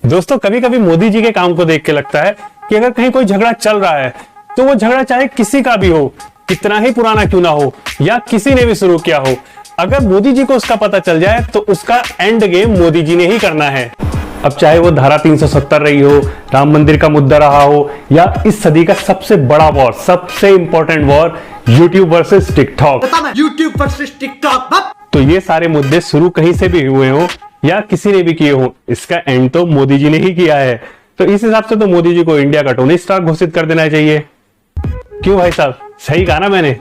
दोस्तों, कभी कभी मोदी जी के काम को देख के लगता है कि अगर कहीं कोई झगड़ा चल रहा है तो वो झगड़ा चाहे किसी का भी हो, कितना ही पुराना क्यों ना हो या किसी ने भी शुरू किया हो, अगर मोदी जी को उसका पता चल जाए तो उसका एंड गेम मोदी जी ने ही करना है। अब चाहे वो धारा 370 रही हो, राम मंदिर का मुद्दा रहा हो, या इस सदी का सबसे बड़ा वॉर, सबसे important war, YouTube versus TikTok. YouTube versus TikTok. तो ये सारे मुद्दे शुरू कहीं से भी हुए हो या किसी ने भी किए हो, इसका एंड तो मोदी जी ने ही किया है। तो इस हिसाब से तो मोदी जी को इंडिया का टोनी स्टार्क घोषित कर देना चाहिए। क्यों भाई साहब, सही कहा ना मैंने?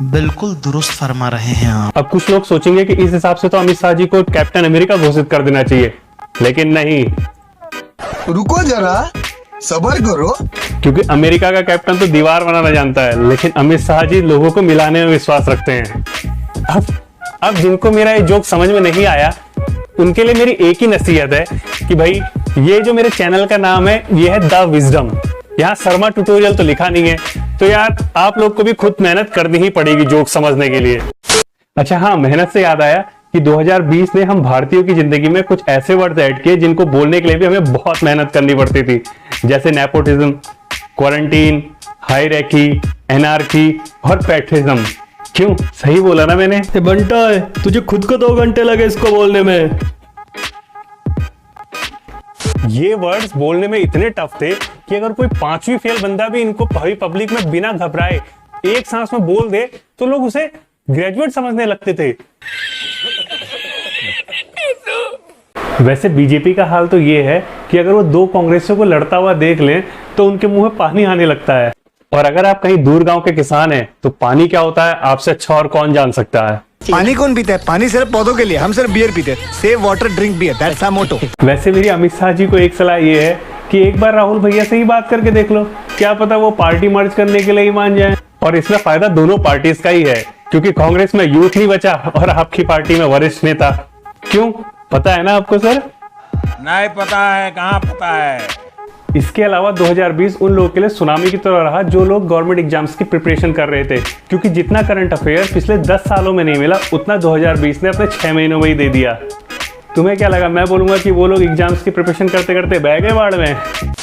बिल्कुल दुरुस्त फरमा रहे हैं आप। अब कुछ लोग सोचेंगे कि इस हिसाब से तो अमित शाह जी को कैप्टन अमेरिका घोषित कर देना चाहिए, लेकिन नहीं, रुको जरा, सब्र करो। क्योंकि अमेरिका का कैप्टन तो दीवार बनाना जानता है, लेकिन अमित शाह जी लोगों को मिलाने में विश्वास रखते हैं। अब जिनको मेरा ये जोक समझ में नहीं आया, उनके लिए मेरी एक ही नसीहत है कि भाई, ये जो मेरे चैनल का नाम है ये है द विजडम। यहाँ शर्मा ट्यूटोरियल तो लिखा नहीं है, तो यार आप लोग को भी खुद मेहनत करनी ही पड़ेगी जोक समझने के लिए। अच्छा हाँ, मेहनत से याद आया कि 2020 ने हम भारतीयों की जिंदगी में कुछ ऐसे वर्ड ऐड किए जिनको बोलने के लिए भी हमें बहुत मेहनत करनी पड़ती थी, जैसे नेपोटिज्म, क्वारंटीन, हायरार्की, एनार्की और पैट्रिज्म। क्यों, सही बोला ना मैंने? बंटा है, तुझे खुद को 2 घंटे लगे इसको बोलने में। ये वर्ड्स बोलने में इतने टफ थे कि अगर कोई 5वीं फेल बंदा भी इनको पब्लिक में बिना घबराए एक सांस में बोल दे तो लोग उसे ग्रेजुएट समझने लगते थे। वैसे बीजेपी का हाल तो ये है कि अगर वो 2 कांग्रेसियों को लड़ता हुआ देख लें तो उनके मुंह में पानी आने लगता है। और अगर आप कहीं दूर गांव के किसान हैं तो पानी क्या होता है आपसे अच्छा और कौन जान सकता है? पानी कौन पीता है? पानी सिर्फ पौधों के लिए, हम सिर्फ बियर पीते हैं। Save water, drink beer, that's our motto. वैसे मेरी अमित शाह जी को एक सलाह ये है कि एक बार राहुल भैया से ही बात करके देख लो, क्या पता वो पार्टी मर्ज करने के लिए ही मान जाए। और इसमें फायदा दोनों पार्टीज का ही है, क्योंकि कांग्रेस में यूथ नहीं बचा और आपकी पार्टी में वरिष्ठ नेता। क्यों, पता है ना आपको सर? नहीं पता है, कहाँ पता है। इसके अलावा 2020 उन लोगों के लिए सुनामी की तरह रहा जो लोग गवर्नमेंट एग्जाम्स की प्रिपरेशन कर रहे थे, क्योंकि जितना करंट अफेयर पिछले 10 सालों में नहीं मिला उतना 2020 ने अपने 6 महीनों में ही दे दिया। तुम्हें क्या लगा मैं बोलूंगा कि वो लोग एग्जाम्स की प्रिपरेशन करते करते बह गए बाढ़ में?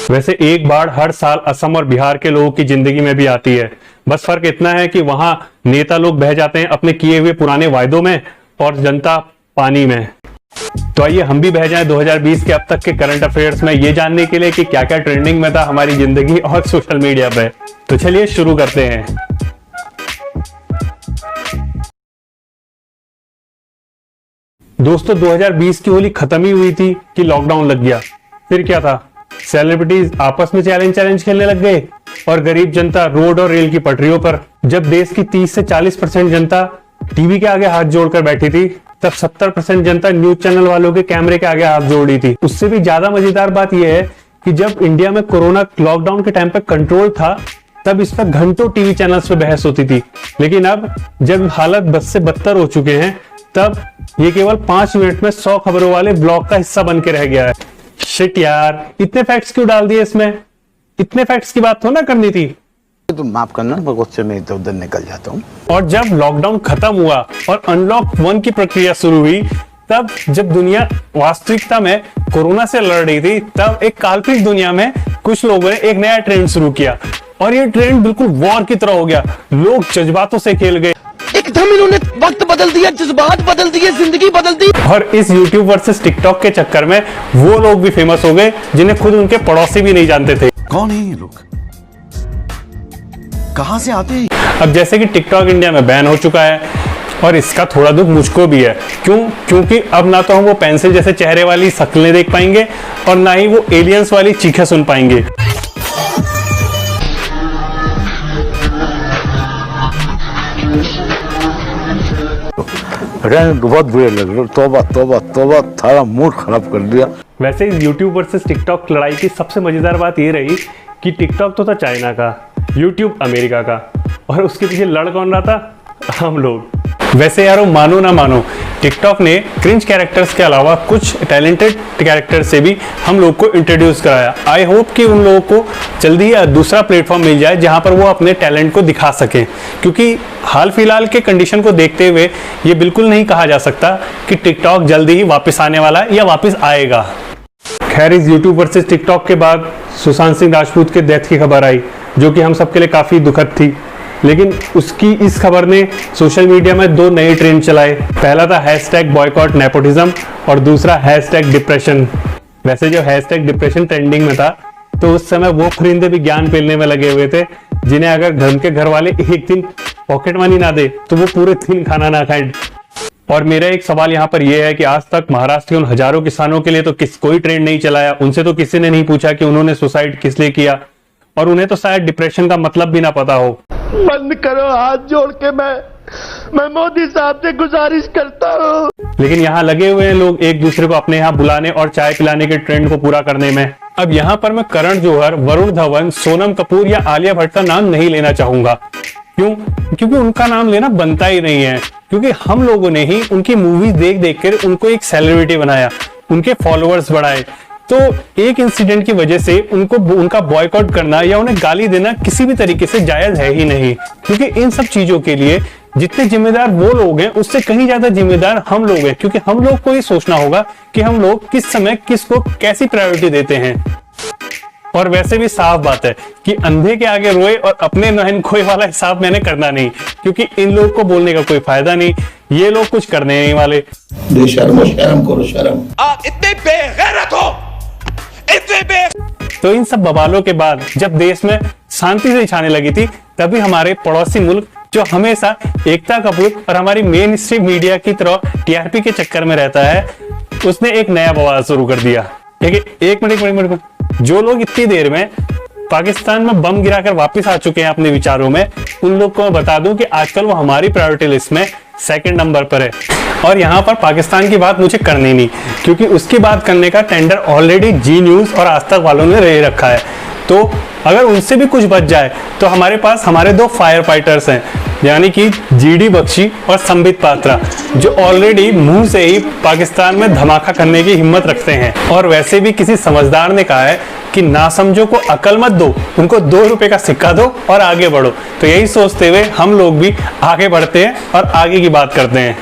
वैसे एक बाढ़ हर साल असम और बिहार के लोगों की जिंदगी में भी आती है, बस फर्क इतना है कि वहां नेता लोग बह जाते हैं अपने किए हुए पुराने वायदों में और जनता पानी में। तो आइए हम भी बह जाएं 2020 के अब तक के करंट अफेयर्स में, ये जानने के लिए कि क्या क्या ट्रेंडिंग में था हमारी जिंदगी और सोशल मीडिया पे। तो चलिए शुरू करते हैं। दोस्तों, 2020 की होली खत्म ही हुई थी कि लॉकडाउन लग गया। फिर क्या था, सेलिब्रिटीज आपस में चैलेंज खेलने लग गए और गरीब जनता रोड और रेल की पटरियों पर। जब देश की 30 से 40% जनता टीवी के आगे हाथ जोड़कर बैठी थी, तब 70% जनता न्यूज चैनल वालों के कैमरे के आगे हाथ जोड़ रही थी। उससे भी ज्यादा मजेदार बात यह है कि जब इंडिया में कोरोना लॉकडाउन के टाइम पे कंट्रोल था, तब इस पर घंटों टीवी चैनल्स पे बहस होती थी। लेकिन अब जब हालत बद से बदतर हो चुके हैं, तब ये केवल 5 मिनट में 100 खबरों वाले ब्लॉग का हिस्सा बन के रह गया है। शिट यार, इतने फैक्ट्स क्यों डाल दिए इसमें? इतने फैक्ट्स की बात थोड़ा करनी थी। तो माफ करना, मैं गुस्से में इधर उधर निकल जाता हूँ। और जब लॉकडाउन खत्म हुआ और अनलॉक 1 की प्रक्रिया शुरू हुई, तब जब दुनिया वास्तविकता में कोरोना से लड़ रही थी, तब एक काल्पनिक दुनिया में कुछ लोगों ने एक नया ट्रेंड शुरू किया और ये ट्रेंड बिल्कुल वॉर की तरह हो गया। लोग जज्बातों से खेल गए, एकदम इन्होंने वक्त बदल दिया, जज्बात बदल दिए, जिंदगी बदल दी। और इस YouTube वर्सेस टिकटॉक के चक्कर में वो लोग भी फेमस हो गए जिन्हें खुद उनके पड़ोसी भी नहीं जानते थे। कौन है ये लोग, कहां से आते हैं? अब जैसे कि टिकटॉक इंडिया में बैन हो चुका है और इसका थोड़ा दुख मुझको भी है। क्यों? क्योंकि अब ना तो हम वो पेंसिल जैसे चेहरे वाली शक्लें देख पाएंगे और ना ही वो एलियंस वाली चीखें सुन पाएंगे। बहुत बुरे लग रहे, तौबा तौबा तौबा, थारा मूड खराब कर दिया। वैसे इस यूट्यूब वर्सेस टिकटॉक लड़ाई की सबसे मजेदार बात ये रही कि टिकटॉक तो था चाइना का, यूट्यूब अमेरिका का, और उसके पीछे लड़ कौन रहा था? हम लोग। वैसे यारो, मानो ना मानो, टिकटॉक ने क्रिंज कैरेक्टर्स के अलावा कुछ टैलेंटेड कैरेक्टर से भी हम लोग को इंट्रोड्यूस कराया। आई होप कि उन लोगों को जल्दी ही दूसरा प्लेटफॉर्म मिल जाए जहां पर वो अपने टैलेंट को दिखा सकें, क्योंकि हाल फिलहाल के कंडीशन को देखते हुए ये बिल्कुल नहीं कहा जा सकता कि टिकटॉक जल्दी ही वापस आने वाला है या वापस आएगा। खैर, इस यूट्यूब वर्सेस टिकटॉक के बाद सुशांत सिंह राजपूत के डेथ की खबर आई, जो कि हम सबके लिए काफ़ी दुखद थी। लेकिन उसकी इस खबर ने सोशल मीडिया में दो नए ट्रेंड चलाए। पहला था #बॉयकॉट नेपोटिज्म और दूसरा #डिप्रेशन। वैसे जो #डिप्रेशन ट्रेंडिंग में था, तो उस समय वो परिंदे भी ज्ञान पेलने में लगे हुए थे जिन्हें अगर घर के घर वाले एक दिन पॉकेट मनी ना दे तो वो पूरे दिन खाना ना खाएं। और मेरा एक सवाल यहाँ पर यह है कि आज तक महाराष्ट्र के उन हजारों किसानों के लिए तो कोई ट्रेंड नहीं चलाया, उनसे तो किसी ने नहीं पूछा कि उन्होंने सुसाइड किस लिए किया, और उन्हें तो शायद डिप्रेशन का मतलब भी ना पता हो। बंद करो, हाथ जोड़ के मैं मोदी साहब से गुजारिश करता हूँ। लेकिन यहाँ लगे हुए हैं लोग एक दूसरे को अपने यहाँ बुलाने और चाय पिलाने के ट्रेंड को पूरा करने में। अब यहाँ पर मैं करण जौहर, वरुण धवन, सोनम कपूर या आलिया भट्ट का नाम नहीं लेना चाहूंगा। क्यों? क्योंकि उनका नाम लेना बनता ही नहीं है, क्योंकि हम लोगों ने ही उनकी मूवीज देख देख कर उनको एक सेलिब्रिटी बनाया, उनके फॉलोअर्स बढ़ाए। तो एक इंसिडेंट की वजह से उनको उनका बॉयकॉट करना या उन्हें गाली देना किसी भी तरीके से जायज है ही नहीं, क्योंकि इन सब चीजों के लिए जितने जिम्मेदार वो लोग हैं उससे कहीं ज्यादा जिम्मेदार हम लोग हैं, क्योंकि हम लोग को ही सोचना होगा कि हम लोग किस समय किसको कैसी प्रायोरिटी देते हैं। और वैसे भी साफ बात है कि अंधे के आगे रोए और अपने नहन खोए वाला हिसाब मैंने करना नहीं, क्योंकि इन लोग को बोलने का कोई फायदा नहीं, ये लोग कुछ करने नहीं वाले। शर्म करो शर्म। आप इतने बेगैरत हो, इतने तो इन सब बवालों के बाद जब देश में शांति से छाने लगी थी, तभी हमारे पड़ोसी मुल्क जो हमेशा एकता कपूर और हमारी मेन स्ट्रीम मीडिया की तरह टीआरपी के चक्कर में रहता है, उसने एक नया बवाल शुरू कर दिया। एक मिनट, जो लोग इतनी देर में पाकिस्तान में बम गिराकर वापस आ चुके हैं अपने विचारों में, उन लोग को मैं बता दूं कि आजकल वो हमारी प्रायोरिटी लिस्ट में सेकंड नंबर पर है। और यहाँ पर पाकिस्तान की बात मुझे करनी नहीं, क्योंकि उसकी बात करने का टेंडर ऑलरेडी जी न्यूज और आज तक वालों ने ले रखा है। तो अगर उनसे भी कुछ बच जाए तो हमारे पास हमारे दो फायर फाइटर्स हैं, यानी कि जीडी बख्शी और संबित पात्रा, जो ऑलरेडी मुंह से ही पाकिस्तान में धमाका करने की हिम्मत रखते हैं। और वैसे भी किसी समझदार ने कहा है कि नासमझों को अकल मत दो, उनको 2 रुपए का सिक्का दो और आगे बढ़ो। तो यही सोचते हुए हम लोग भी आगे बढ़ते हैं और आगे की बात करते हैं।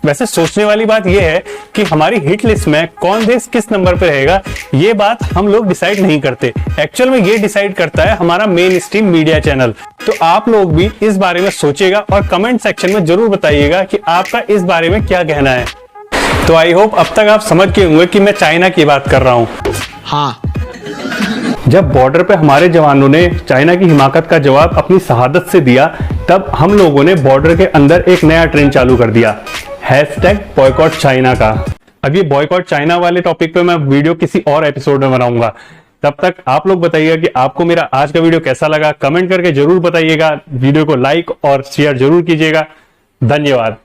वैसे सोचने वाली बात यह है कि हमारी हिट लिस्ट में कौन देश किस नंबर पे रहेगा, ये बात हम लोग डिसाइड नहीं करते। एक्चुअल में ये डिसाइड करता है हमारा मेन स्ट्रीम मीडिया चैनल। तो आप लोग भी इस बारे में सोचिएगा और कमेंट सेक्शन में जरूर बताइएगा कि आपका इस बारे में क्या कहना है। तो आई होप अब तक आप समझ गए होंगे कि मैं चाइना की बात कर रहा हूँ। हाँ, जब बॉर्डर पे हमारे जवानों ने चाइना की हिमाकत का जवाब अपनी शहादत से दिया, तब हम लोगों ने बॉर्डर के अंदर एक नया ट्रेंड चालू कर दिया, #बॉयकॉट चाइना का। अब ये बॉयकॉट चाइना वाले टॉपिक पे मैं वीडियो किसी और एपिसोड में बनाऊंगा। तब तक आप लोग बताइएगा कि आपको मेरा आज का वीडियो कैसा लगा, कमेंट करके जरूर बताइएगा। वीडियो को लाइक और शेयर जरूर कीजिएगा। धन्यवाद।